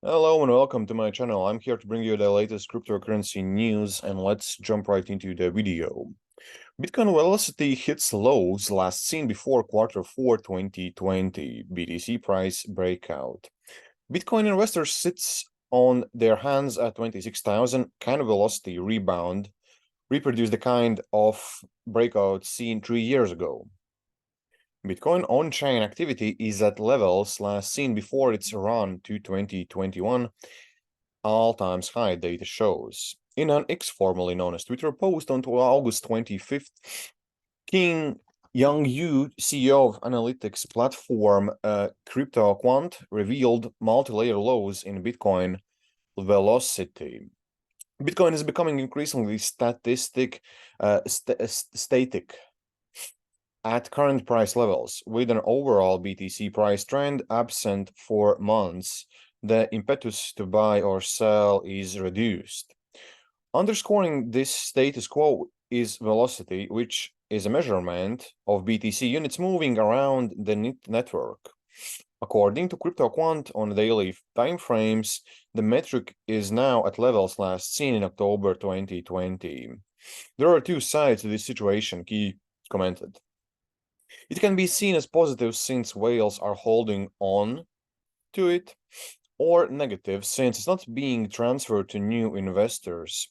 Hello and welcome to my channel. I'm here to bring you the latest cryptocurrency news, and let's jump right into the video. Bitcoin velocity hits lows last seen before Q4 2020 BTC price breakout. Bitcoin investors sits on their hands at 26,000. Kind of velocity rebound reproduced the kind of breakout seen 3 years ago. Bitcoin on-chain activity is at levels last seen before its run to 2021. All-time high data shows. In an X formerly known as Twitter post on August 25th, King Young-Yu, CEO of analytics platform CryptoQuant, revealed multi-layer lows in Bitcoin velocity. Bitcoin is becoming increasingly static at current price levels, with an overall BTC price trend absent for months. The impetus to buy or sell is reduced. Underscoring this status quo is velocity, which is a measurement of BTC units moving around the network. According to CryptoQuant on daily timeframes, the metric is now at levels last seen in October 2020. There are two sides to this situation, Key commented. It can be seen as positive since whales are holding on to it, or negative since it's not being transferred to new investors.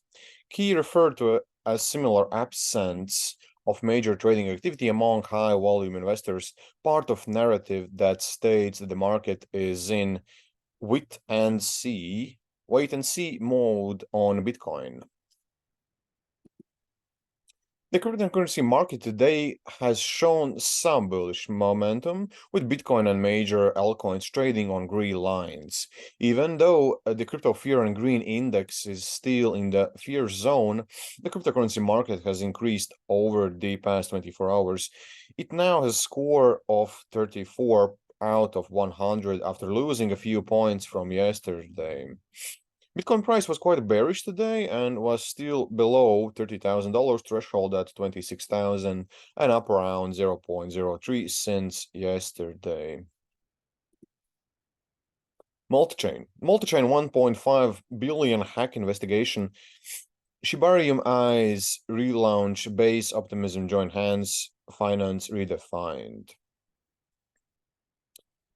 Key referred to it as similar absence of major trading activity among high-volume investors, part of narrative that states that the market is in wait-and-see mode on Bitcoin. The cryptocurrency market today has shown some bullish momentum, with Bitcoin and major altcoins trading on green lines. Even though the crypto fear and green index is still in the fear zone, the cryptocurrency market has increased over the past 24 hours. It now has a score of 34 out of 100 after losing a few points from yesterday. Bitcoin price was quite bearish today and was still below $30,000 threshold at 26,000 and up around 0.03 since yesterday. Multichain 1.5 billion hack investigation. Shibarium Eyes relaunch, base optimism join hands, finance redefined.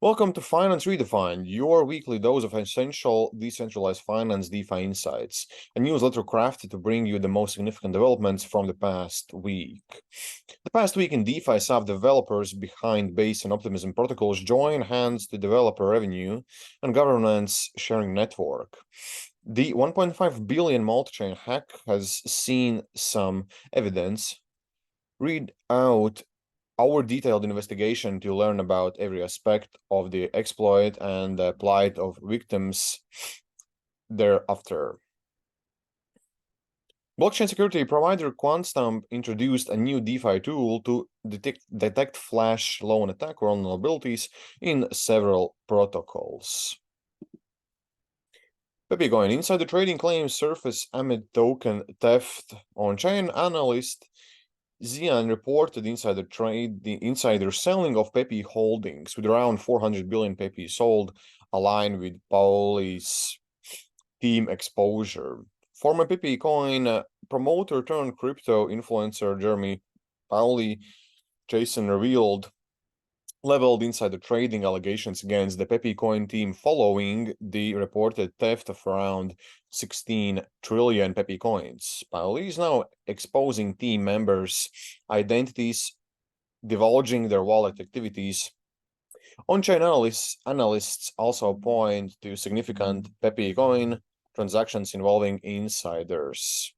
Welcome to Finance Redefined, your weekly dose of essential decentralized finance DeFi insights, a newsletter crafted to bring you the most significant developments from the past week. The past week in DeFi saw developers behind Base and Optimism protocols join hands to develop a revenue and governance sharing network. The 1.5 billion multi-chain hack has seen some evidence. Read out our detailed investigation to learn about every aspect of the exploit and the plight of victims thereafter. Blockchain security provider QuantStamp introduced a new DeFi tool to detect flash loan attack vulnerabilities in several protocols. Pepe Coin insider trading claims surface amid token theft. On-chain analyst Xian reported the insider selling of Pepe holdings, with around 400 billion Pepe sold, aligned with Pauli's team exposure. Former Pepe coin promoter turned crypto influencer Jeremy Pauli Jason leveled insider trading allegations against the Pepe coin team following the reported theft of around 16 trillion Pepe coins. Pauli is now exposing team members' identities, divulging their wallet activities. On-chain analysts also point to significant Pepe coin transactions involving insiders.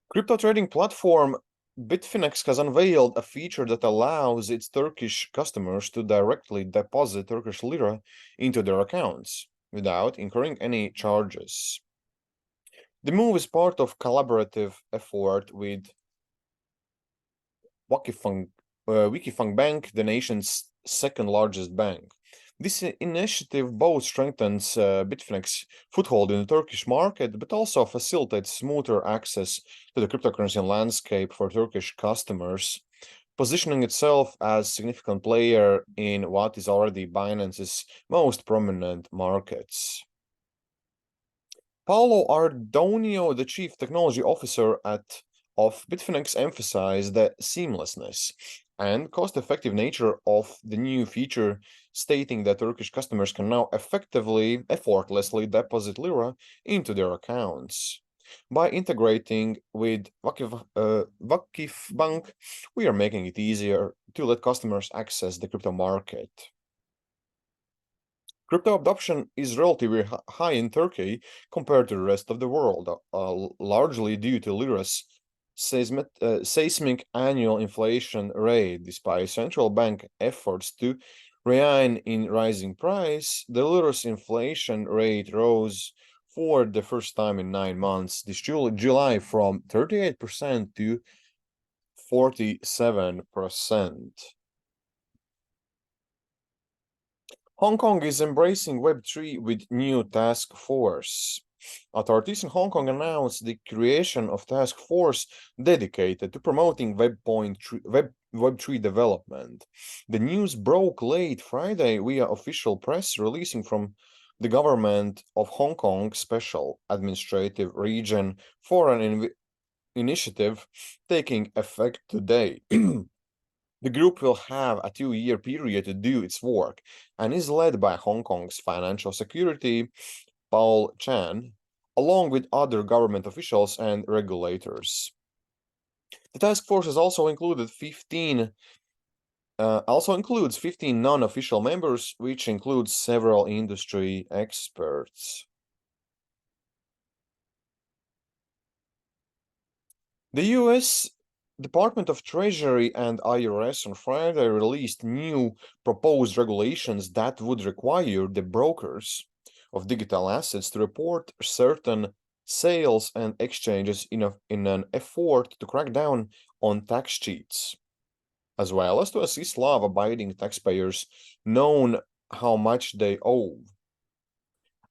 Crypto trading platform Bitfinex has unveiled a feature that allows its Turkish customers to directly deposit Turkish lira into their accounts without incurring any charges. The move is part of collaborative effort with Wikifang Bank, the nation's second largest bank. This initiative both strengthens Bitfinex's foothold in the Turkish market, but also facilitates smoother access to the cryptocurrency landscape for Turkish customers. positioning itself as a significant player in what is already Binance's most prominent markets. Paulo Ardonio, the chief technology officer of Bitfinex, emphasized the seamlessness and cost-effective nature of the new feature, stating that Turkish customers can now effortlessly deposit lira into their accounts. By integrating with Vakif Bank, we are making it easier to let customers access the crypto market. Crypto adoption is relatively high in Turkey compared to the rest of the world, largely due to lira's seismic annual inflation rate. Despite central bank efforts to rein in rising price, the lira's inflation rate rose for the first time in 9 months this July from 38% to 47%. Hong Kong is embracing Web3 with new task force. Authorities in Hong Kong announced the creation of task force dedicated to promoting Web3 development. The news broke late Friday via official press releasing from the government of Hong Kong Special Administrative Region for an initiative taking effect today. The group will have a 2-year period to do its work and is led by Hong Kong's Financial Security, Paul Chan, along with other government officials and regulators. The task force has also includes 15 non-official members, which includes several industry experts. The US Department of Treasury and IRS on Friday released new proposed regulations that would require the brokers of digital assets to report certain sales and exchanges in an effort to crack down on tax cheats, as well as to assist law-abiding taxpayers know how much they owe.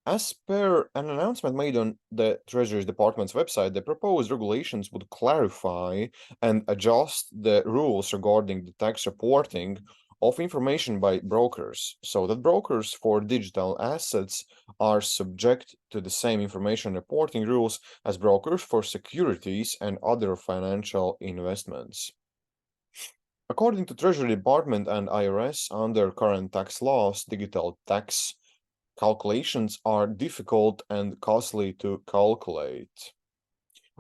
As per an announcement made on the Treasury Department's website, the proposed regulations would clarify and adjust the rules regarding the tax reporting of information by brokers, so that brokers for digital assets are subject to the same information reporting rules as brokers for securities and other financial investments. According to Treasury Department and IRS, under current tax laws, digital tax calculations are difficult and costly to calculate.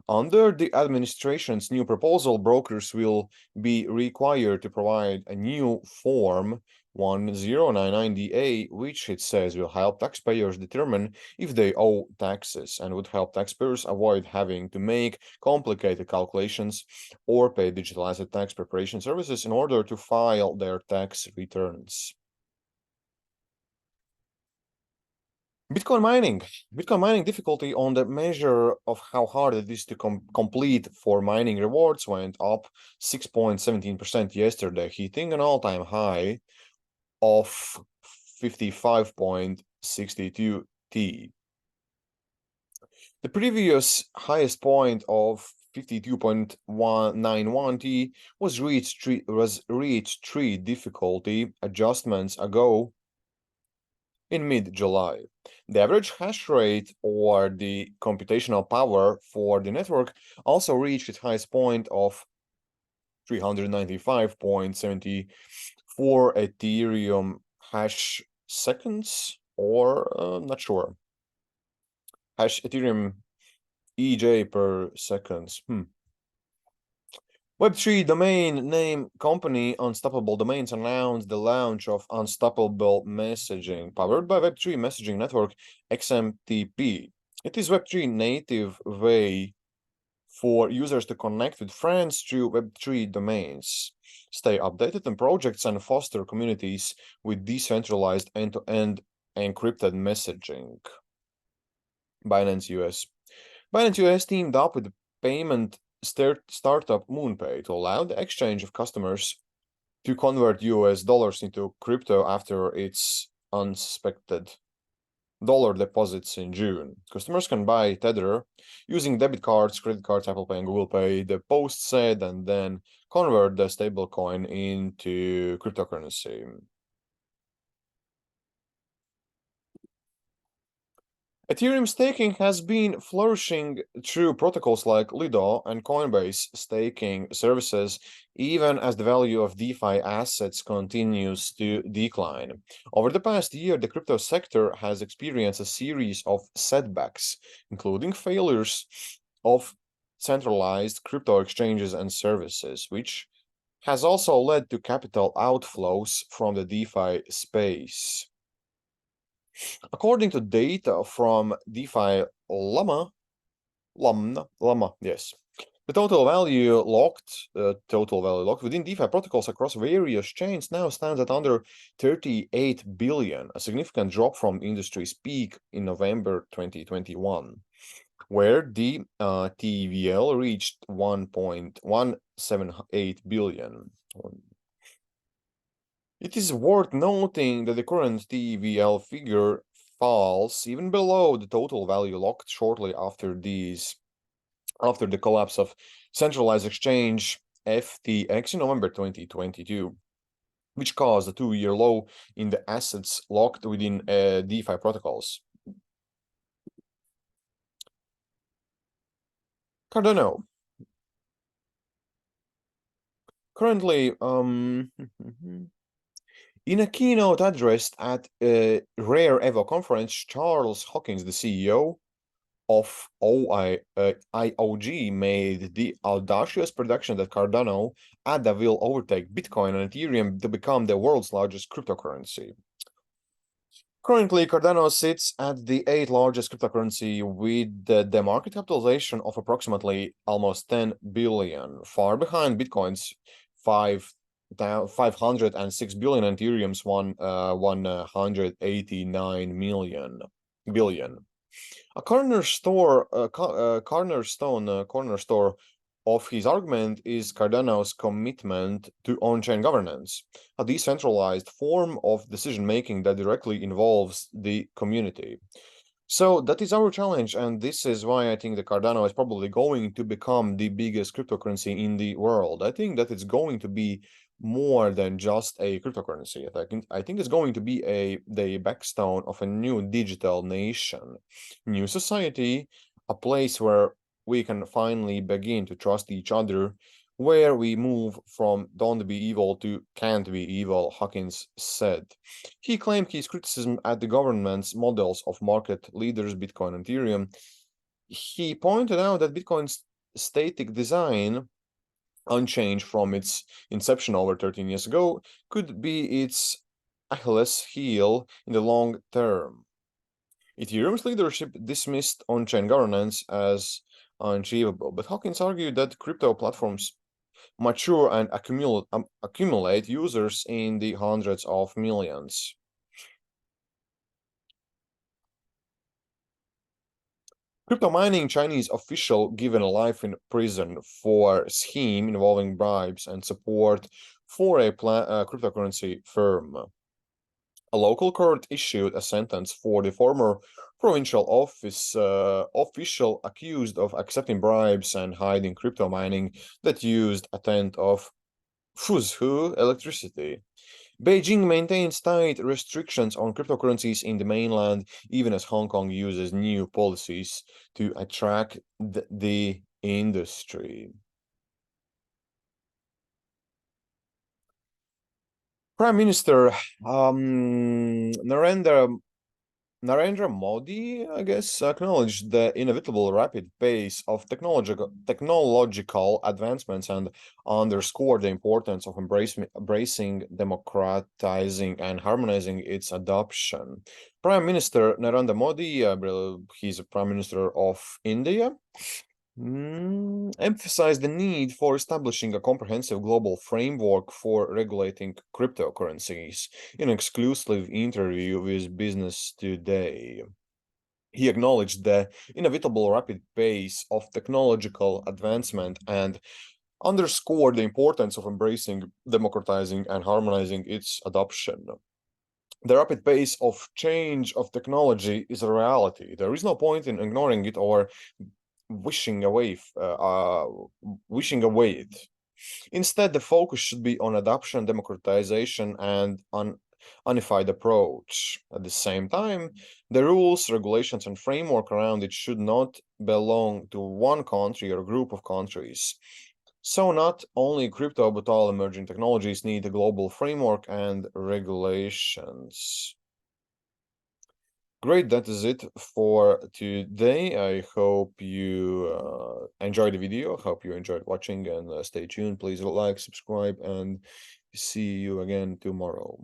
Under the administration's new proposal, brokers will be required to provide a new Form 1099-DA, which it says will help taxpayers determine if they owe taxes and would help taxpayers avoid having to make complicated calculations or pay digital asset tax preparation services in order to file their tax returns. Bitcoin mining difficulty on the measure of how hard it is to complete for mining rewards went up 6.17% yesterday, hitting an all-time high of 55.62 T. The previous highest point of 52.191 T was reached three difficulty adjustments ago in mid-July. The average hash rate, or the computational power for the network, also reached its highest point of 395.74 Ethereum hash seconds, or not sure. Hash Ethereum EJ per seconds. Web3 domain name company Unstoppable Domains announced the launch of Unstoppable Messaging, powered by Web3 messaging network XMTP. It is Web3 native way for users to connect with friends through Web3 domains, stay updated on projects, and foster communities with decentralized end-to-end encrypted messaging. Binance US. Binance US teamed up with the payment startup MoonPay to allow the exchange of customers to convert US dollars into crypto after its unsuspected dollar deposits in June. Customers can buy Tether using debit cards, credit cards, Apple Pay, and Google Pay, the post said, and then convert the stablecoin into cryptocurrency. Ethereum staking has been flourishing through protocols like Lido and Coinbase staking services, even as the value of DeFi assets continues to decline. Over the past year, the crypto sector has experienced a series of setbacks, including failures of centralized crypto exchanges and services, which has also led to capital outflows from the DeFi space. According to data from DeFi Llama, yes. The total value locked within DeFi protocols across various chains now stands at under 38 billion, a significant drop from industry's peak in November 2021, where the TVL reached 1.178 billion. It is worth noting that the current TVL figure falls even below the total value locked shortly after the collapse of centralized exchange FTX in November 2022, which caused a 2-year low in the assets locked within DeFi protocols. Cardano. Currently, in a keynote address at a Rare Evo conference, Charles Hawkins, the CEO of IOG, made the audacious prediction that Cardano, ADA, will overtake Bitcoin and Ethereum to become the world's largest cryptocurrency. Currently, Cardano sits at the 8th largest cryptocurrency with the market capitalization of approximately almost 10 billion, far behind Bitcoin's 506 billion and Ethereum's 189 billion. A cornerstone of his argument is Cardano's commitment to on-chain governance, a decentralized form of decision-making that directly involves the community. So that is our challenge, and this is why I think the Cardano is probably going to become the biggest cryptocurrency in the world. I think that it's going to be more than just a cryptocurrency. I think it's going to be the backstone of a new digital nation, new society, a place where we can finally begin to trust each other, where we move from don't be evil to can't be evil, Hawkins said. He claimed his criticism at the government's models of market leaders, Bitcoin and Ethereum. He pointed out that Bitcoin's static design, unchanged from its inception over 13 years ago, could be its Achilles heel in the long term. Ethereum's leadership dismissed on-chain governance as unachievable, but Hawkins argued that crypto platforms mature and accumulate users in the hundreds of millions. Crypto mining Chinese official given life in prison for scheme involving bribes and support for a cryptocurrency firm. A local court issued a sentence for the former provincial official accused of accepting bribes and hiding crypto mining that used a tenth of Fuzhou electricity. Beijing maintains tight restrictions on cryptocurrencies in the mainland, even as Hong Kong uses new policies to attract the industry. Prime Minister Narendra Modi, I guess, acknowledged the inevitable rapid pace of technological advancements and underscored the importance of embracing, democratizing, and harmonizing its adoption. Prime Minister Narendra Modi, he's a Prime Minister of India, emphasized the need for establishing a comprehensive global framework for regulating cryptocurrencies in an exclusive interview with Business Today. He acknowledged the inevitable rapid pace of technological advancement and underscored the importance of embracing, democratizing, and harmonizing its adoption. The rapid pace of change of technology is a reality. There is no point in ignoring it or wishing away it. Instead, the focus should be on adoption, democratization, and an unified approach. At the same time, the rules, regulations, and framework around it should not belong to one country or group of countries. So not only crypto, but all emerging technologies need a global framework and regulations. Great, that is it for today. I hope you enjoyed the video. I hope you enjoyed watching, and stay tuned. Please like, subscribe, and see you again tomorrow.